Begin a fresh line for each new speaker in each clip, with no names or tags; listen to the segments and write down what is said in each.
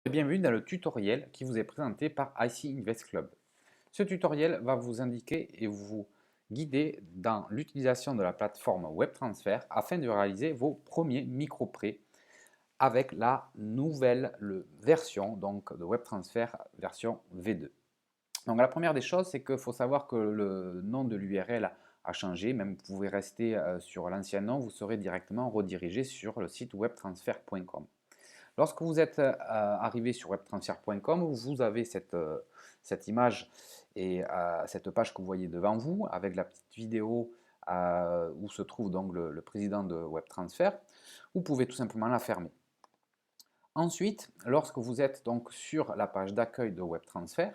Bienvenue dans le tutoriel qui vous est présenté par IC Invest Club. Ce tutoriel va vous indiquer et vous guider dans l'utilisation de la plateforme WebTransfer afin de réaliser vos premiers micro-prêts avec la nouvelle version donc, de WebTransfer version V2. Donc la première des choses, c'est qu'il faut savoir que le nom de l'URL a changé. Même vous pouvez rester sur l'ancien nom, vous serez directement redirigé sur le site webtransfer.com. Lorsque vous êtes arrivé sur webtransfer.com, vous avez cette image et cette page que vous voyez devant vous avec la petite vidéo où se trouve donc le président de WebTransfer. Vous pouvez tout simplement la fermer. Ensuite, lorsque vous êtes donc sur la page d'accueil de WebTransfer,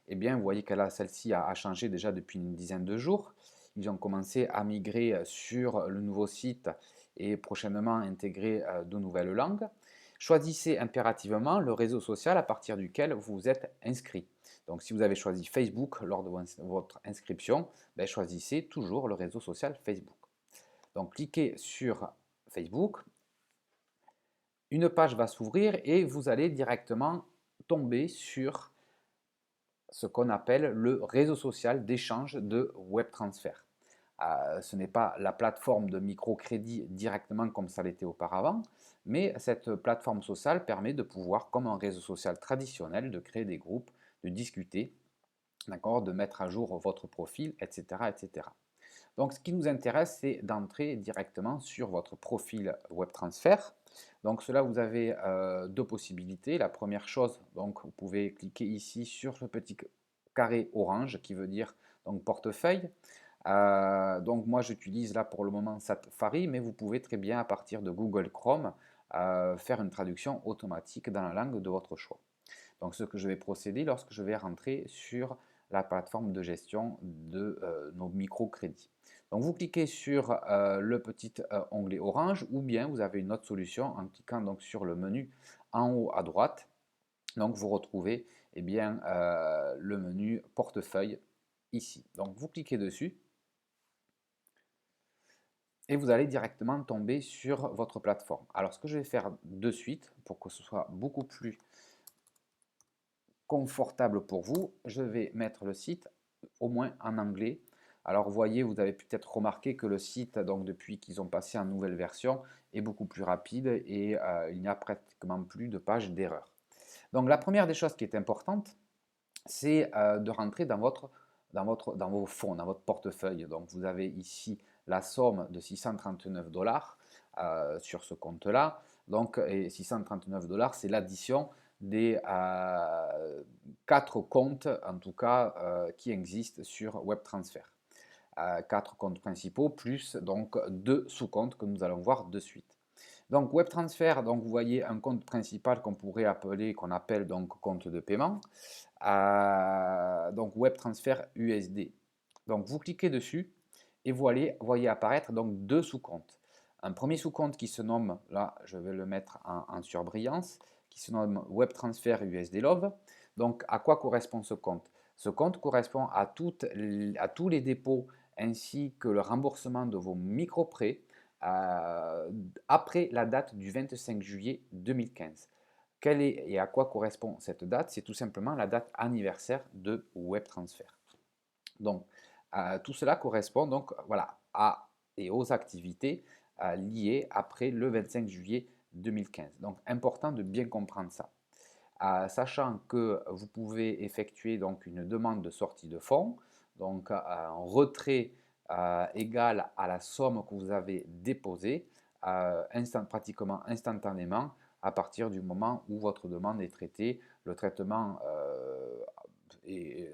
eh bien, vous voyez que celle-ci a changé déjà depuis une dizaine de jours. Ils ont commencé à migrer sur le nouveau site et prochainement intégrer de nouvelles langues. Choisissez impérativement le réseau social à partir duquel vous êtes inscrit. Donc si vous avez choisi Facebook lors de votre inscription, choisissez toujours le réseau social Facebook. Donc cliquez sur Facebook, une page va s'ouvrir et vous allez directement tomber sur ce qu'on appelle le réseau social d'échange de WebTransfer. Ce n'est pas la plateforme de microcrédit directement comme ça l'était auparavant, mais cette plateforme sociale permet de pouvoir, comme un réseau social traditionnel, de créer des groupes, de discuter, de mettre à jour votre profil, etc., etc. Donc ce qui nous intéresse, c'est d'entrer directement sur votre profil WebTransfer. Donc cela, vous avez deux possibilités. La première chose, donc vous pouvez cliquer ici sur ce petit carré orange qui veut dire donc portefeuille. Donc moi j'utilise là pour le moment Safari, mais vous pouvez très bien à partir de Google Chrome faire une traduction automatique dans la langue de votre choix. Donc ce que je vais procéder lorsque je vais rentrer sur la plateforme de gestion de nos microcrédits. Donc vous cliquez sur le petit onglet orange ou bien vous avez une autre solution en cliquant donc sur le menu en haut à droite. Donc vous retrouvez le menu portefeuille ici. Donc vous cliquez dessus et vous allez directement tomber sur votre plateforme. Alors ce que je vais faire de suite pour que ce soit beaucoup plus confortable pour vous, je vais mettre le site au moins en anglais. Alors vous voyez, vous avez peut-être remarqué que le site, donc depuis qu'ils ont passé en nouvelle version, est beaucoup plus rapide et il n'y a pratiquement plus de pages d'erreur. Donc la première des choses qui est importante, c'est de rentrer dans vos fonds, dans votre portefeuille. Donc vous avez ici la somme de 639 dollars sur ce compte-là. Donc, et 639 dollars, c'est l'addition des 4 comptes, en tout cas, qui existent sur WebTransfer. 4 comptes principaux, plus donc 2 sous-comptes que nous allons voir de suite. Donc WebTransfer, donc vous voyez un compte principal qu'on pourrait appeler, qu'on appelle donc compte de paiement, donc WebTransfer USD. Donc vous cliquez dessus et vous voyez apparaître donc deux sous-comptes. Un premier sous-compte qui se nomme, là je vais le mettre en surbrillance, qui se nomme WebTransfer USD Love. Donc à quoi correspond ce compte? Ce compte correspond à tous les dépôts ainsi que le remboursement de vos micro-prêts après la date du 25 juillet 2015. Quelle est et à quoi correspond cette date? C'est tout simplement la date anniversaire de WebTransfer. Donc, tout cela correspond donc voilà, aux activités liées après le 25 juillet 2015. Donc, important de bien comprendre ça. Sachant que vous pouvez effectuer donc une demande de sortie de fonds, donc un retrait égal à la somme que vous avez déposée pratiquement instantanément à partir du moment où votre demande est traitée. Le traitement et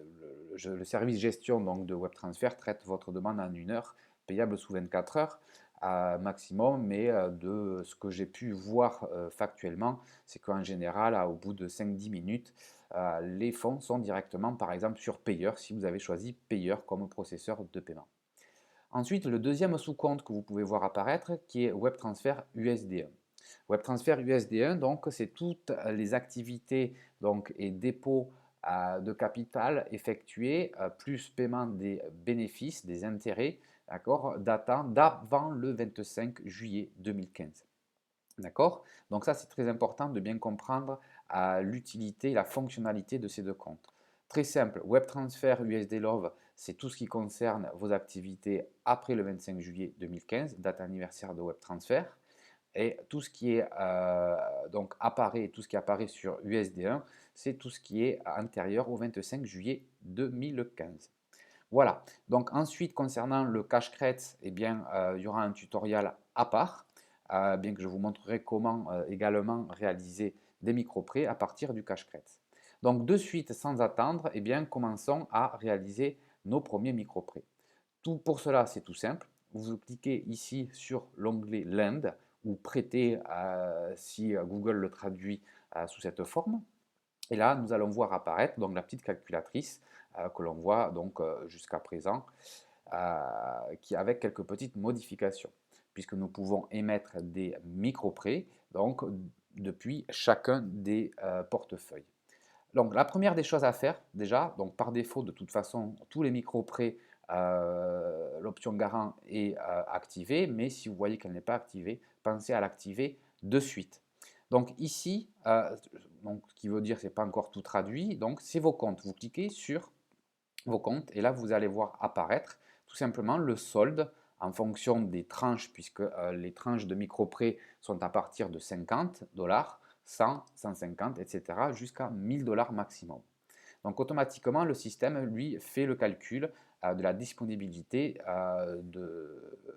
le service gestion donc, de WebTransfer traite votre demande en 1 heure, payable sous 24 heures maximum, mais de ce que j'ai pu voir factuellement, c'est qu'en général, au bout de 5-10 minutes, les fonds sont directement, par exemple, sur Payeur, si vous avez choisi Payeur comme processeur de paiement. Ensuite, le deuxième sous-compte que vous pouvez voir apparaître, qui est WebTransfer USD1. WebTransfer USD1, donc, c'est toutes les activités donc, et dépôts de capital effectués, plus paiement des bénéfices, des intérêts, datant d'avant le 25 juillet 2015. D'accord? Donc ça, c'est très important de bien comprendre l'utilité, la fonctionnalité de ces deux comptes. Très simple, WebTransfer USD Love, c'est tout ce qui concerne vos activités après le 25 juillet 2015, date anniversaire de WebTransfer. Et tout ce qui est donc apparaît, tout ce qui apparaît sur USD1, c'est tout ce qui est antérieur au 25 juillet 2015. Voilà. Donc ensuite, concernant le cash crête, eh bien, il y aura un tutoriel à part, bien que je vous montrerai comment également réaliser des micro-prêts à partir du cash crête. Donc de suite, sans attendre, eh bien, commençons à réaliser nos premiers micro-prêts. Tout pour cela, c'est tout simple. Vous cliquez ici sur l'onglet Lend ou prêter si Google le traduit sous cette forme. Et là, nous allons voir apparaître donc, la petite calculatrice que l'on voit donc jusqu'à présent, qui avec quelques petites modifications, puisque nous pouvons émettre des micro-prêts donc depuis chacun des portefeuilles. Donc la première des choses à faire déjà, donc par défaut de toute façon tous les micro-prêts, l'option garant est activée, mais si vous voyez qu'elle n'est pas activée, pensez à l'activer de suite. Donc ici, donc, ce qui veut dire que ce n'est pas encore tout traduit, donc c'est vos comptes. Vous cliquez sur vos comptes et là vous allez voir apparaître tout simplement le solde en fonction des tranches, puisque les tranches de micro-prêts sont à partir de 50 $, 100, 150, etc. jusqu'à 1000 $ maximum. Donc automatiquement, le système, lui, fait le calcul de la disponibilité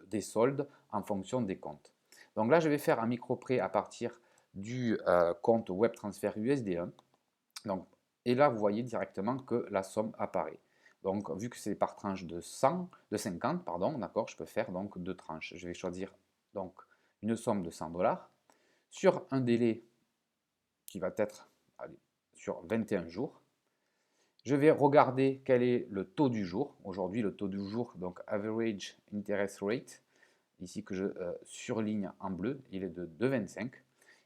des soldes en fonction des comptes. Donc là, je vais faire un micro-prêt à partir du compte WebTransfer USD1. Donc, et là, vous voyez directement que la somme apparaît. Donc, vu que c'est par tranche de 50, pardon, d'accord, je peux faire donc deux tranches. Je vais choisir donc une somme de 100 $ sur un délai qui va être sur 21 jours. Je vais regarder quel est le taux du jour. Aujourd'hui, le taux du jour, donc average interest rate, ici que je surligne en bleu, il est de 2,25.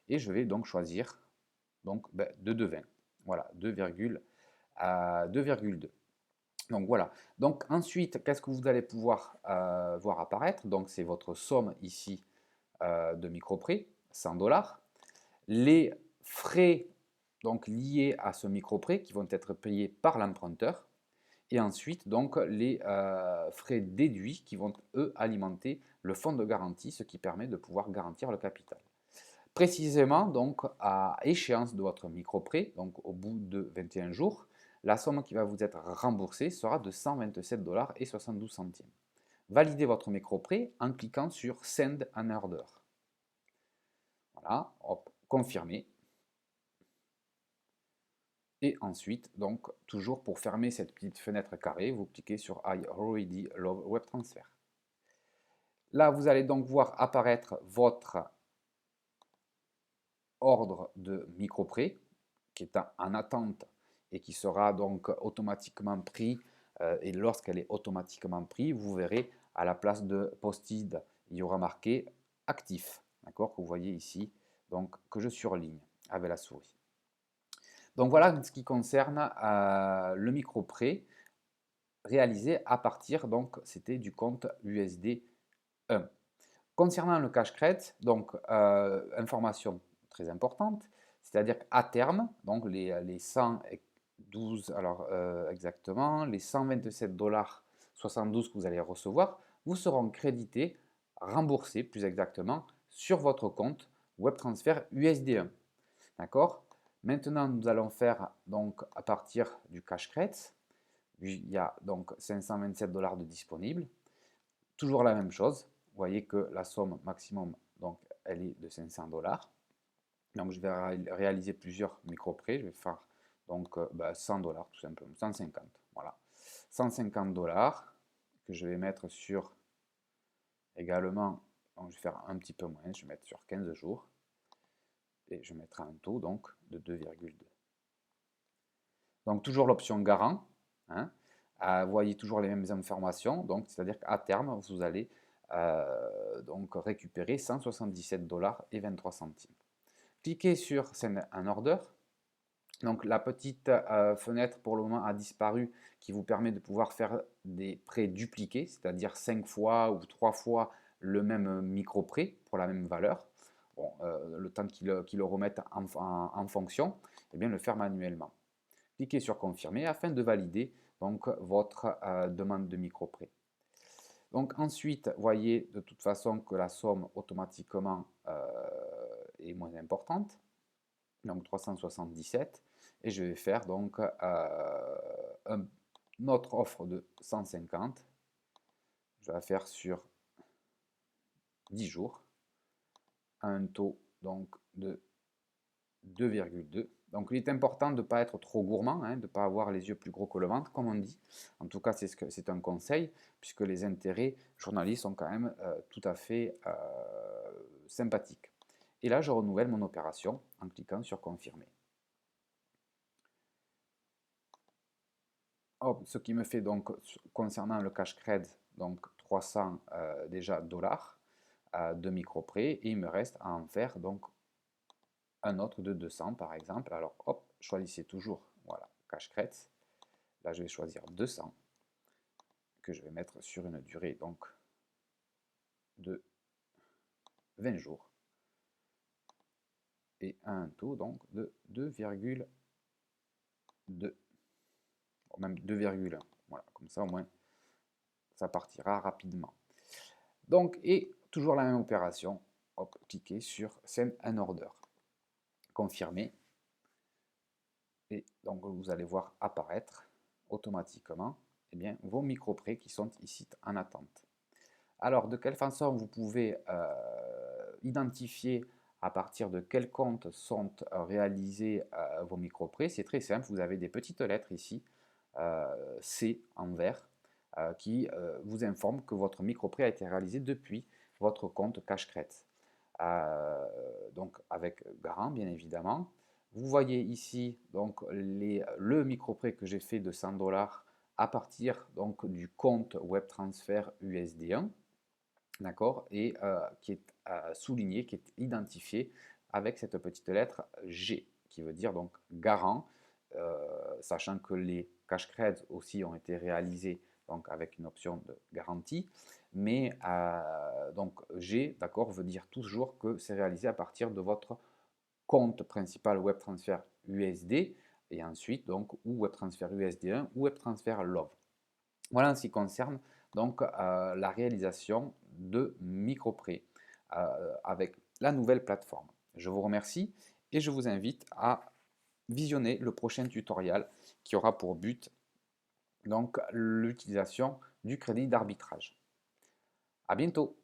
Et je vais donc choisir donc, de 2,20. Voilà, 2,2. Donc voilà. Donc ensuite, qu'est-ce que vous allez pouvoir voir apparaître? Donc c'est votre somme ici de micro-prêt, 100 $. Les frais donc liés à ce micro-prêt qui vont être payés par l'emprunteur. Et ensuite, donc, les frais déduits qui vont, eux, alimenter le fonds de garantie, ce qui permet de pouvoir garantir le capital. Précisément, donc, à échéance de votre micro-prêt, donc au bout de 21 jours, la somme qui va vous être remboursée sera de 127,72 $. Validez votre micro-prêt en cliquant sur Send an order. Voilà, hop, confirmer. Et ensuite, donc, toujours pour fermer cette petite fenêtre carrée, vous cliquez sur I already love WebTransfer. Là, vous allez donc voir apparaître votre ordre de micro-prêt qui est en attente et qui sera donc automatiquement pris. Et lorsqu'elle est automatiquement prise, vous verrez à la place de post-it, il y aura marqué actif, d'accord, que vous voyez ici, donc que je surligne avec la souris. Donc voilà ce qui concerne le micro-prêt réalisé à partir, donc c'était du compte USD 1. Concernant le cash crête, donc information très importante, c'est-à-dire qu'à terme, donc les 112, alors exactement, les 127,72 $ que vous allez recevoir, vous seront crédités, remboursés plus exactement, sur votre compte WebTransfer USD1. D'accord? Maintenant, nous allons faire donc à partir du cash crête. Il y a donc 527 $ de disponibles. Toujours la même chose. Vous voyez que la somme maximum, donc, elle est de 500 $. Donc, je vais réaliser plusieurs micro-prêts. Je vais faire donc 100 $ tout simplement, 150. Voilà, 150 $ que je vais mettre sur également. Donc, je vais faire un petit peu moins. Je vais mettre sur 15 jours et je mettrai un taux donc de 2,2. Donc, toujours l'option garant. Hein. Vous voyez toujours les mêmes informations. Donc, c'est-à-dire qu'à terme, vous allez donc récupérer 177,23 $. Cliquez sur Send an order. Donc, la petite fenêtre pour le moment a disparu qui vous permet de pouvoir faire des prêts dupliqués, c'est-à-dire 5 fois ou 3 fois le même micro-prêt pour la même valeur. Bon, le temps qu'il le remette en fonction. eh bien, le faire manuellement. Cliquez sur confirmer afin de valider donc votre demande de micro-prêt. Donc ensuite, voyez de toute façon que la somme automatiquement est moins importante, donc 377, et je vais faire donc une autre offre de 150. Je vais la faire sur 10 jours, à un taux donc de 2,2. Donc il est important de ne pas être trop gourmand, hein, de ne pas avoir les yeux plus gros que le ventre, comme on dit. En tout cas, c'est un conseil, puisque les intérêts journaliers sont quand même tout à fait sympathiques. Et là, je renouvelle mon opération en cliquant sur confirmer. Hop, ce qui me fait donc, concernant le cash cred, donc 300 déjà dollars de micro-prêt, et il me reste à en faire donc un autre de 200 par exemple. Alors hop, choisissez toujours, voilà, cash cred. Là, je vais choisir 200 que je vais mettre sur une durée donc de 20 jours et un taux donc de 2,2, même 2,1. Voilà, comme ça au moins ça partira rapidement. Donc, et toujours la même opération, hop, cliquez sur Send an Order, confirmer, et donc vous allez voir apparaître automatiquement eh bien, vos micro-prêts qui sont ici en attente. Alors, de quelle façon vous pouvez identifier à partir de quel compte sont réalisés vos micro-prêts? C'est très simple, vous avez des petites lettres ici, C en vert, qui vous informent que votre micro-prêt a été réalisé depuis votre compte CashCred. Donc avec garant, bien évidemment. Vous voyez ici donc le micro-prêt que j'ai fait de 100 dollars à partir donc du compte WebTransfer USD1, d'accord, et qui est souligné, qui est identifié avec cette petite lettre G, qui veut dire donc garant, sachant que les cash creds aussi ont été réalisés donc avec une option de garantie, mais donc G, d'accord, veut dire toujours que c'est réalisé à partir de votre compte principal WebTransfer USD, et ensuite donc ou WebTransfer USD1 ou WebTransfer Love. Voilà en ce qui concerne donc la réalisation de micro-prêts avec la nouvelle plateforme. Je vous remercie et je vous invite à visionner le prochain tutoriel qui aura pour but donc l'utilisation du crédit d'arbitrage. À bientôt.